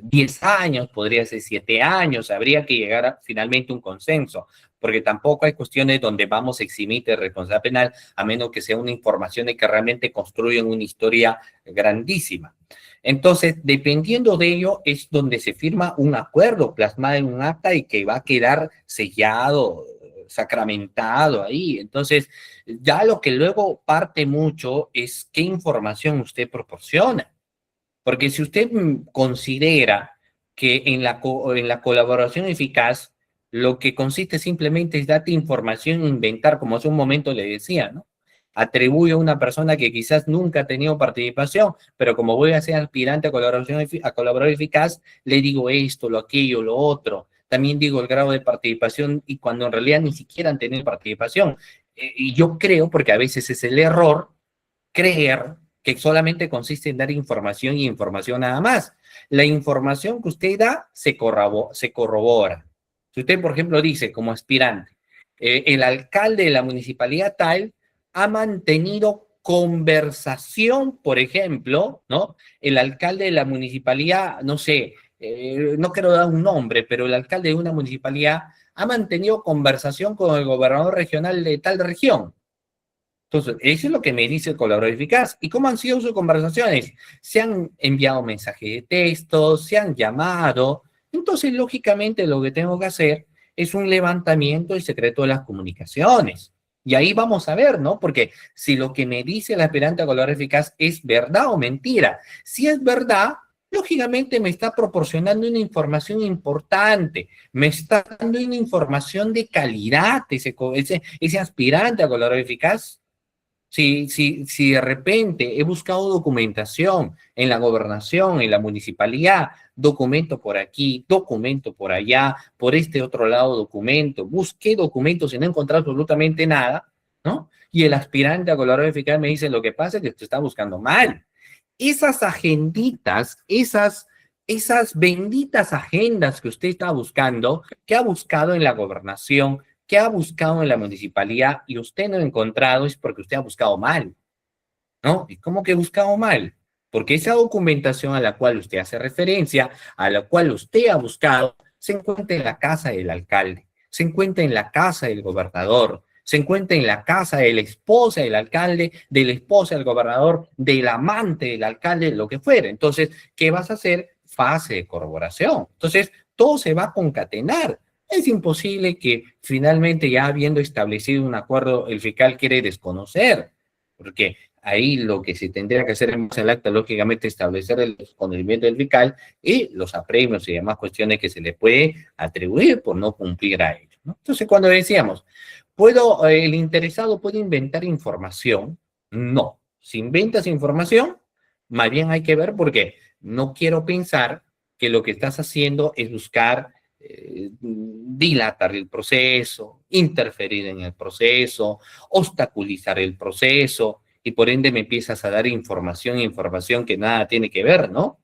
10 años, podría ser 7 años, habría que llegar a finalmente un consenso, porque tampoco hay cuestiones donde vamos a eximir de responsabilidad penal, a menos que sea una información de que realmente construyen una historia grandísima. Entonces, dependiendo de ello, es donde se firma un acuerdo plasmado en un acta y que va a quedar sellado, sacramentado ahí. Entonces, ya lo que luego parte mucho es qué información usted proporciona. Porque si usted considera que en la colaboración eficaz lo que consiste simplemente es darte información e inventar, como hace un momento le decía, ¿no? Atribuye a una persona que quizás nunca ha tenido participación, pero como voy a ser aspirante a colaborador eficaz, le digo esto, lo aquello, lo otro. También digo el grado de participación y cuando en realidad ni siquiera han tenido participación. Y yo creo, porque a veces es el error, creer que solamente consiste en dar información y información nada más. La información que usted da se corrobora. Si usted, por ejemplo, dice como aspirante, el alcalde de la municipalidad tal ha mantenido conversación, por ejemplo, ¿no? El alcalde de la municipalidad, no sé, no quiero dar un nombre, pero el alcalde de una municipalidad ha mantenido conversación con el gobernador regional de tal región. Entonces, eso es lo que me dice el colaborador eficaz. ¿Y cómo han sido sus conversaciones? Se han enviado mensajes de texto, se han llamado. Entonces, lógicamente, lo que tengo que hacer es un levantamiento del secreto de las comunicaciones. Y ahí vamos a ver, ¿no? Porque si lo que me dice el aspirante a colaborador eficaz es verdad o mentira, si es verdad, lógicamente me está proporcionando una información importante, me está dando una información de calidad ese aspirante a colaborador eficaz. Si de repente he buscado documentación en la gobernación, en la municipalidad, documento por aquí, documento por allá, por este otro lado documento, busqué documentos y no he encontrado absolutamente nada, ¿no? Y el aspirante a colaborador eficaz me dice, lo que pasa es que usted está buscando mal. Esas agenditas, esas benditas agendas que usted está buscando, que ha buscado en la gobernación, que ha buscado en la municipalidad y usted no ha encontrado, es porque usted ha buscado mal, ¿no? ¿Y cómo que ha buscado mal? Porque esa documentación a la cual usted hace referencia, a la cual usted ha buscado, se encuentra en la casa del alcalde, se encuentra en la casa del gobernador, se encuentra en la casa de la esposa del alcalde, de la esposa del gobernador, del amante del alcalde, lo que fuera. Entonces, ¿qué vas a hacer? Fase de corroboración. Entonces, todo se va a concatenar. Es imposible que finalmente, ya habiendo establecido un acuerdo, el fiscal quiere desconocer, porque ahí lo que se tendría que hacer en el acta, lógicamente, establecer el desconocimiento del fiscal y los apremios y demás cuestiones que se le puede atribuir por no cumplir a ello, ¿no? Entonces, cuando decíamos, ¿El interesado puede inventar información? No. Si inventas información, más bien hay que ver porque no quiero pensar que lo que estás haciendo es buscar dilatar el proceso, interferir en el proceso, obstaculizar el proceso, y por ende me empiezas a dar información que nada tiene que ver, ¿no?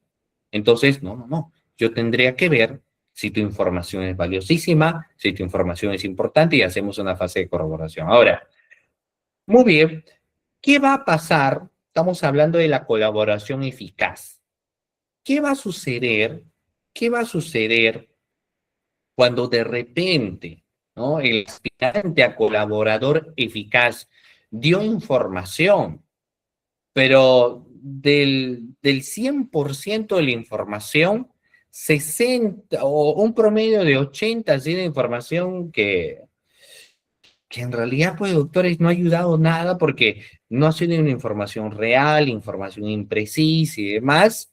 Entonces, no. Yo tendría que ver si tu información es valiosísima, si tu información es importante y hacemos una fase de corroboración. Ahora, muy bien, ¿qué va a pasar? Estamos hablando de la colaboración eficaz. ¿Qué va a suceder? ¿Qué va a suceder cuando de repente, ¿no?, el aspirante a colaborador eficaz dio información, pero del 100% de la información, 60 o un promedio de 80 así de información que en realidad, pues, doctores, no ha ayudado nada porque no ha sido una información real, información imprecisa y demás,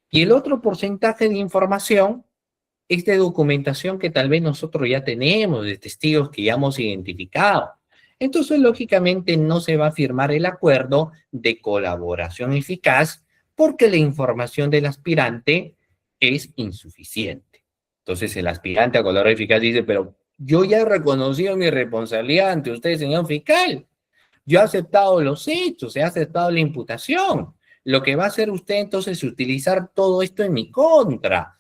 y el otro porcentaje de información es de documentación que tal vez nosotros ya tenemos, de testigos que ya hemos identificado. Entonces, lógicamente, no se va a firmar el acuerdo de colaboración eficaz porque la información del aspirante es insuficiente. Entonces, el aspirante a colaborador eficaz dice, pero yo ya he reconocido mi responsabilidad ante usted, señor fiscal. Yo he aceptado los hechos, he aceptado la imputación. Lo que va a hacer usted entonces es utilizar todo esto en mi contra.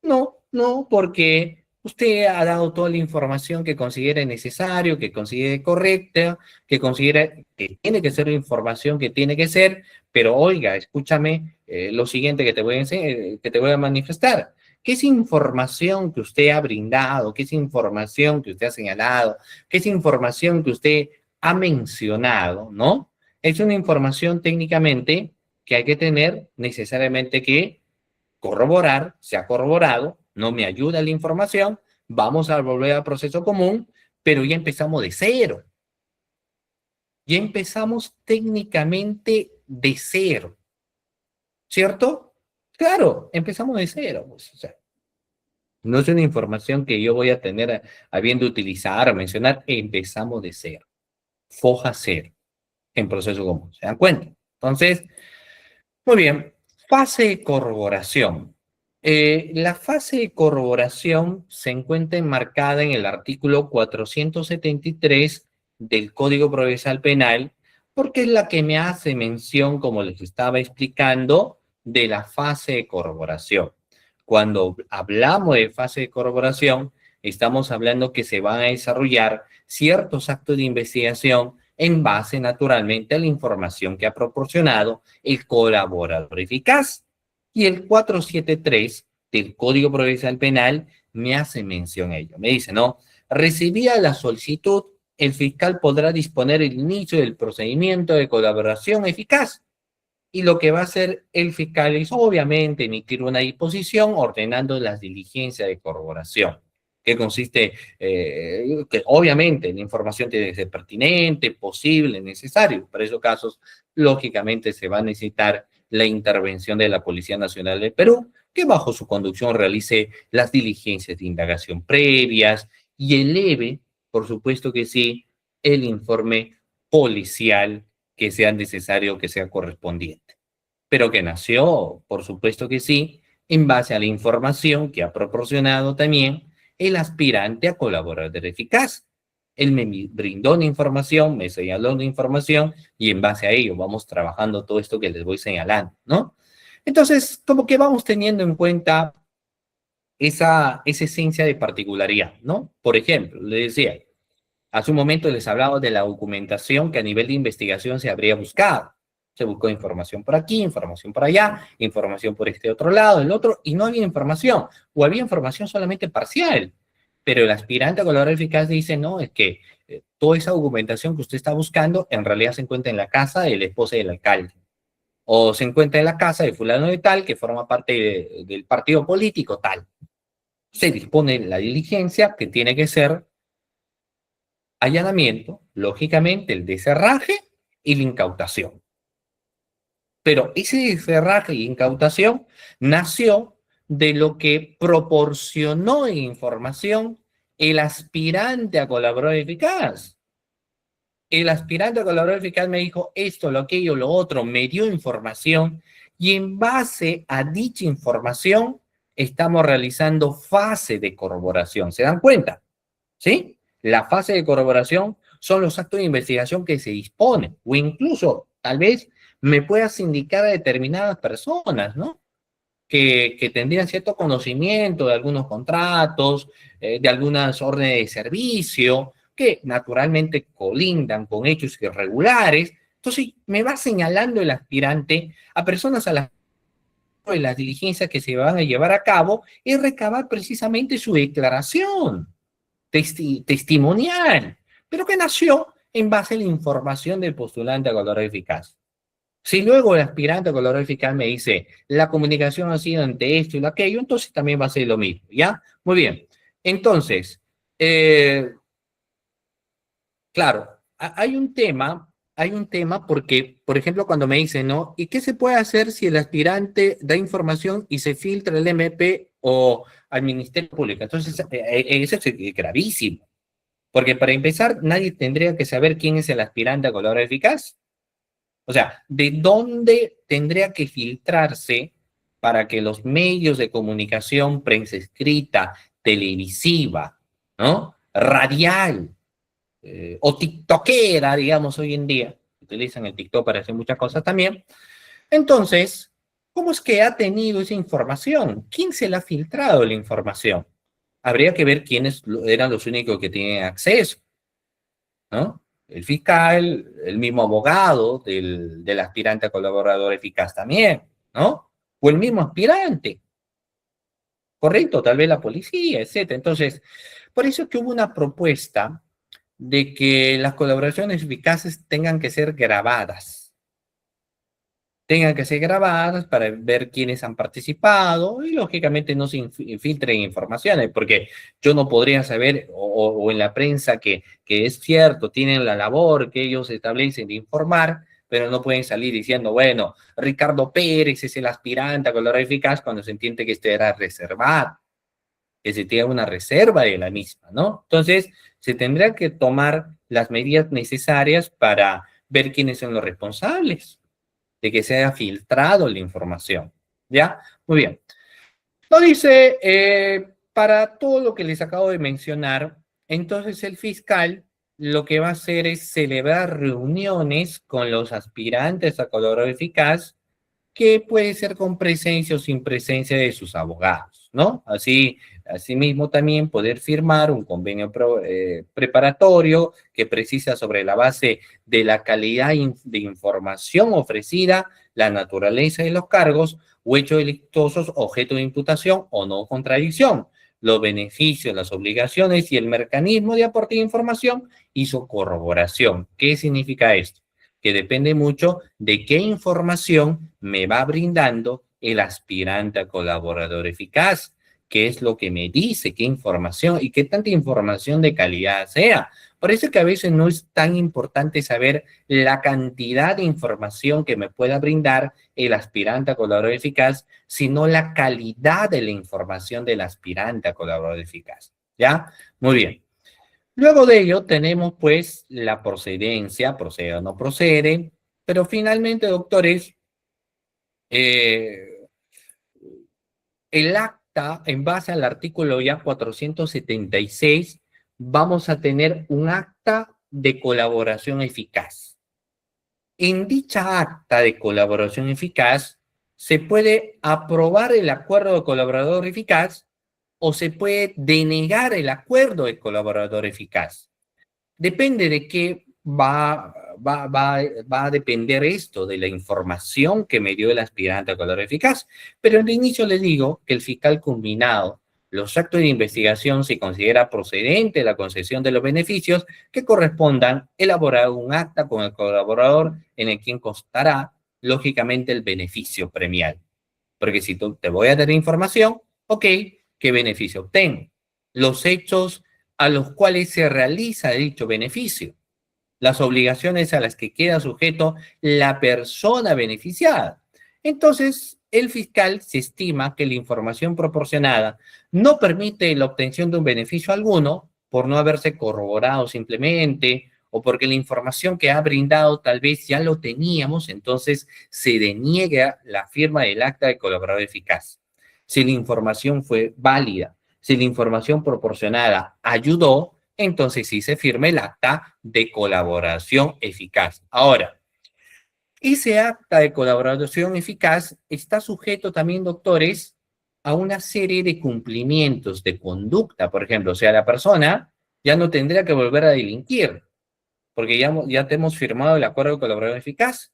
No, porque usted ha dado toda la información que considere necesario, que considere correcta, que considere que tiene que ser la información que tiene que ser, pero oiga, escúchame lo siguiente que te voy a que te voy a manifestar. ¿Qué es información que usted ha brindado? ¿Qué es información que usted ha señalado? ¿Qué es información que usted ha mencionado? ¿No? Es una información técnicamente que hay que tener necesariamente que corroborar, se ha corroborado, no me ayuda la información, vamos a volver al proceso común, pero ya empezamos de cero. Ya empezamos técnicamente de cero, ¿cierto? Claro, empezamos de cero, pues, o sea, no es una información que yo voy a tener habiendo utilizar o mencionar, empezamos de cero, foja cero, en proceso común, ¿se dan cuenta? Entonces, muy bien, fase de corroboración. La fase de corroboración se encuentra enmarcada en el artículo 473 del Código Procesal Penal, porque es la que me hace mención, como les estaba explicando, de la fase de corroboración. Cuando hablamos de fase de corroboración, estamos hablando que se van a desarrollar ciertos actos de investigación en base naturalmente a la información que ha proporcionado el colaborador eficaz. Y el 473 del Código Procesal Penal me hace mención a ello. Me dice, ¿no? Recibida la solicitud, el fiscal podrá disponer el inicio del procedimiento de colaboración eficaz. Y lo que va a hacer el fiscal es, obviamente, emitir una disposición ordenando las diligencias de corroboración, que consiste, que obviamente la información tiene que ser pertinente, posible, necesario. Para esos casos, lógicamente, se va a necesitar la intervención de la Policía Nacional del Perú, que bajo su conducción realice las diligencias de indagación previas y eleve, por supuesto que sí, el informe policial que sea necesario, que sea correspondiente. Pero que nació, por supuesto que sí, en base a la información que ha proporcionado también el aspirante a colaborador eficaz. Él me brindó una información, me señaló una información y en base a ello vamos trabajando todo esto que les voy señalando, ¿no? Entonces, como que vamos teniendo en cuenta esa esencia de particularidad, ¿no? Por ejemplo, les decía, hace un momento les hablaba de la documentación que a nivel de investigación se habría buscado. Se buscó información por aquí, información por allá, información por este otro lado, el otro, y no había información, o había información solamente parcial. Pero el aspirante a colaborador eficaz dice, no, es que toda esa documentación que usted está buscando en realidad se encuentra en la casa de la esposa del alcalde, o se encuentra en la casa de fulano de tal, que forma parte del partido político tal. Se dispone la diligencia que tiene que ser allanamiento, lógicamente el desherraje y la incautación. Pero ese desherraje y incautación nació de lo que proporcionó en información el aspirante a colaborador eficaz. El aspirante a colaborador eficaz me dijo esto, lo aquello, lo otro, me dio información y en base a dicha información estamos realizando fase de corroboración. ¿Se dan cuenta? ¿Sí? La fase de corroboración son los actos de investigación que se disponen o incluso tal vez me puedas indicar a determinadas personas, ¿no? Que tendrían cierto conocimiento de algunos contratos, de algunas órdenes de servicio, que naturalmente colindan con hechos irregulares. Entonces, me va señalando el aspirante a personas a las diligencias que se van a llevar a cabo y recabar precisamente su declaración testimonial, pero que nació en base a la información del postulante a colaborador eficaz. Si luego el aspirante a colaborador eficaz me dice, la comunicación ha sido ante esto y lo aquello, entonces también va a ser lo mismo, ¿ya? Muy bien. Entonces, claro, hay un tema porque, por ejemplo, cuando me dicen, ¿no? ¿Y qué se puede hacer si el aspirante da información y se filtra el MP o al Ministerio Público? Entonces, eso es gravísimo. Porque para empezar, nadie tendría que saber quién es el aspirante a colaborador eficaz. O sea, ¿de dónde tendría que filtrarse para que los medios de comunicación, prensa escrita, televisiva, ¿no? Radial, o tiktokera, digamos, hoy en día, utilizan el TikTok para hacer muchas cosas también. Entonces, ¿cómo es que ha tenido esa información? ¿Quién se la ha filtrado la información? Habría que ver quiénes eran los únicos que tienen acceso, ¿no? El fiscal, el mismo abogado del aspirante a colaborador eficaz también, ¿no? O el mismo aspirante, ¿correcto? Tal vez la policía, etcétera. Entonces, por eso es que hubo una propuesta de que las colaboraciones eficaces tengan que ser grabadas para ver quiénes han participado y lógicamente no se infiltren informaciones, porque yo no podría saber, o en la prensa que es cierto, tienen la labor que ellos establecen de informar, pero no pueden salir diciendo, bueno, Ricardo Pérez es el aspirante a colaborador eficaz cuando se entiende que esto era reservado, que se tiene una reserva de la misma, ¿no? Entonces, se tendrá que tomar las medidas necesarias para ver quiénes son los responsables de que se haya filtrado la información. ¿Ya? Muy bien. Lo dice, para todo lo que les acabo de mencionar, entonces el fiscal lo que va a hacer es celebrar reuniones con los aspirantes a colaborador eficaz, que puede ser con presencia o sin presencia de sus abogados, ¿no? Asimismo también poder firmar un convenio preparatorio que precisa sobre la base de la calidad de información ofrecida, la naturaleza de los cargos o hechos delictuosos objeto de imputación o no contradicción, los beneficios, las obligaciones y el mecanismo de aporte de información y su corroboración. ¿Qué significa esto? Que depende mucho de qué información me va brindando el aspirante a colaborador eficaz, qué es lo que me dice, qué información y qué tanta información de calidad sea. Por eso que a veces no es tan importante saber la cantidad de información que me pueda brindar el aspirante a colaborador eficaz, sino la calidad de la información del aspirante a colaborador eficaz. ¿Ya? Muy bien. Luego de ello tenemos pues la procedencia, procede o no procede, pero finalmente, doctores, eh, el acta, en base al artículo ya 476, vamos a tener un acta de colaboración eficaz. En dicha acta de colaboración eficaz se puede aprobar el acuerdo de colaborador eficaz o se puede denegar el acuerdo de colaborador eficaz. Depende de qué va a depender esto, de la información que me dio el aspirante a colaborador eficaz. Pero de inicio les digo que el fiscal combinado, los actos de investigación se considera procedente la concesión de los beneficios que correspondan, elaborar un acta con el colaborador en el quien constará, lógicamente, el beneficio premial. Porque si te voy a dar información, ok, ¿qué beneficio obtengo? Los hechos a los cuales se realiza dicho beneficio, las obligaciones a las que queda sujeto la persona beneficiada. Entonces, el fiscal se estima que la información proporcionada no permite la obtención de un beneficio alguno, por no haberse corroborado simplemente, o porque la información que ha brindado tal vez ya lo teníamos, entonces se deniega la firma del acta de colaborador eficaz. Si la información fue válida, si la información proporcionada ayudó, entonces sí se firma el acta de colaboración eficaz. Ahora, ese acta de colaboración eficaz está sujeto también, doctores, a una serie de cumplimientos de conducta, por ejemplo. O sea, la persona ya no tendría que volver a delinquir, porque ya te hemos firmado el acuerdo de colaboración eficaz.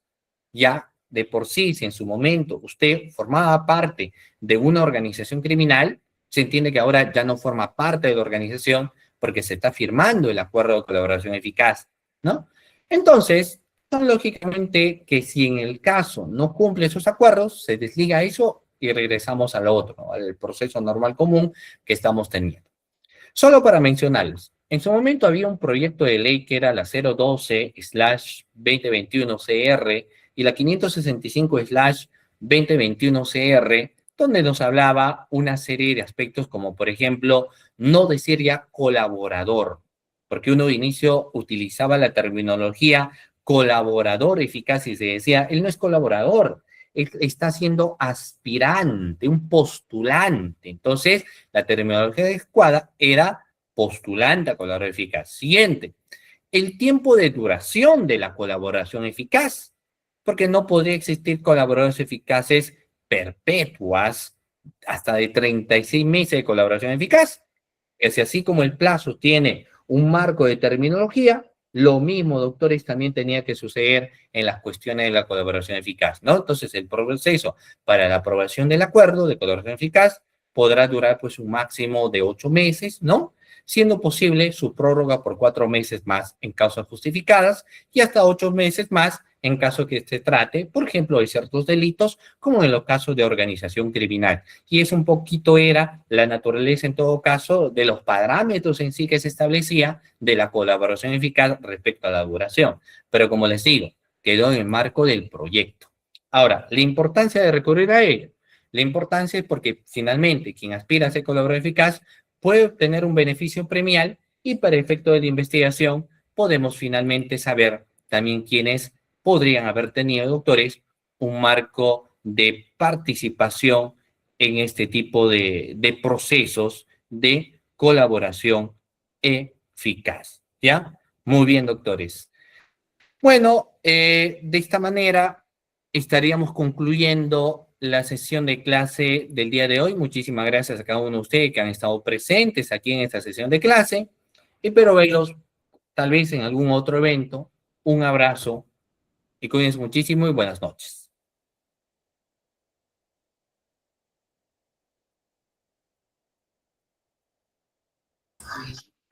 Ya de por sí, si en su momento usted formaba parte de una organización criminal, se entiende que ahora ya no forma parte de la organización porque se está firmando el acuerdo de colaboración eficaz, ¿no? Entonces, lógicamente que si en el caso no cumple esos acuerdos, se desliga eso y regresamos al otro, ¿no? Al proceso normal común que estamos teniendo. Solo para mencionarlos, en su momento había un proyecto de ley que era la 012/2021 CR y la 565/2021 CR, donde nos hablaba una serie de aspectos como, por ejemplo, no decir ya colaborador, porque uno de inicio utilizaba la terminología colaborador eficaz y se decía, él no es colaborador, él está siendo aspirante, un postulante. Entonces, la terminología adecuada era postulante a colaborador eficaz. Siguiente, el tiempo de duración de la colaboración eficaz, porque no podría existir colaboradores eficaces perpetuas hasta de 36 meses de colaboración eficaz. Es decir, así como el plazo tiene un marco de terminología, lo mismo, doctores, también tenía que suceder en las cuestiones de la colaboración eficaz, ¿no? Entonces, el proceso para la aprobación del acuerdo de colaboración eficaz podrá durar pues un máximo de 8 meses, ¿no? Siendo posible su prórroga por 4 meses más en causas justificadas y hasta 8 meses más en caso que se trate, por ejemplo, de ciertos delitos, como en los casos de organización criminal. Y es un poquito era la naturaleza, en todo caso, de los parámetros en sí que se establecía de la colaboración eficaz respecto a la duración. Pero como les digo, quedó en el marco del proyecto. Ahora, la importancia de recurrir a ello. La importancia es porque finalmente quien aspira a ser colaborador eficaz puede obtener un beneficio premial y para efecto de la investigación podemos finalmente saber también quiénes podrían haber tenido, doctores, un marco de participación en este tipo de procesos de colaboración eficaz. ¿Ya? Muy bien, doctores. Bueno, de esta manera estaríamos concluyendo la sesión de clase del día de hoy. Muchísimas gracias a cada uno de ustedes que han estado presentes aquí en esta sesión de clase. Espero verlos tal vez en algún otro evento. Un abrazo y cuídense muchísimo y buenas noches.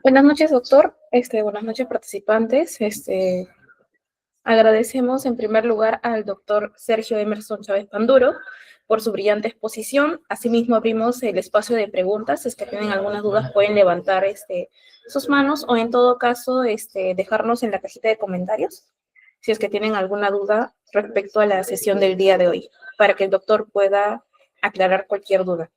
Buenas noches, doctor. Buenas noches, participantes. Agradecemos en primer lugar al doctor Sergio Emerson Chávez Panduro por su brillante exposición. Asimismo, abrimos el espacio de preguntas. Si es que tienen algunas dudas, pueden levantar sus manos o en todo caso dejarnos en la cajita de comentarios si es que tienen alguna duda respecto a la sesión del día de hoy, para que el doctor pueda aclarar cualquier duda.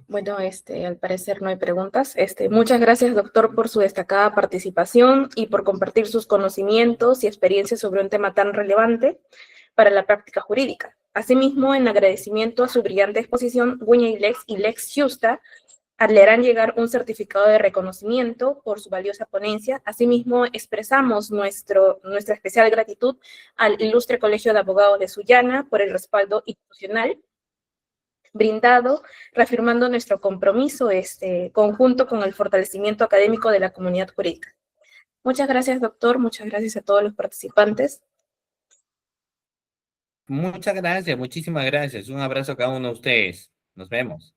Bueno, al parecer no hay preguntas. Muchas gracias, doctor, por su destacada participación y por compartir sus conocimientos y experiencias sobre un tema tan relevante para la práctica jurídica. Asimismo, en agradecimiento a su brillante exposición, Guña y Lex Justa le harán llegar un certificado de reconocimiento por su valiosa ponencia. Asimismo, expresamos nuestra especial gratitud al Ilustre Colegio de Abogados de Sullana por el respaldo institucional brindado, reafirmando nuestro compromiso conjunto con el fortalecimiento académico de la comunidad jurídica. Muchas gracias, doctor. Muchas gracias a todos los participantes. Muchas gracias, muchísimas gracias. Un abrazo a cada uno de ustedes. Nos vemos.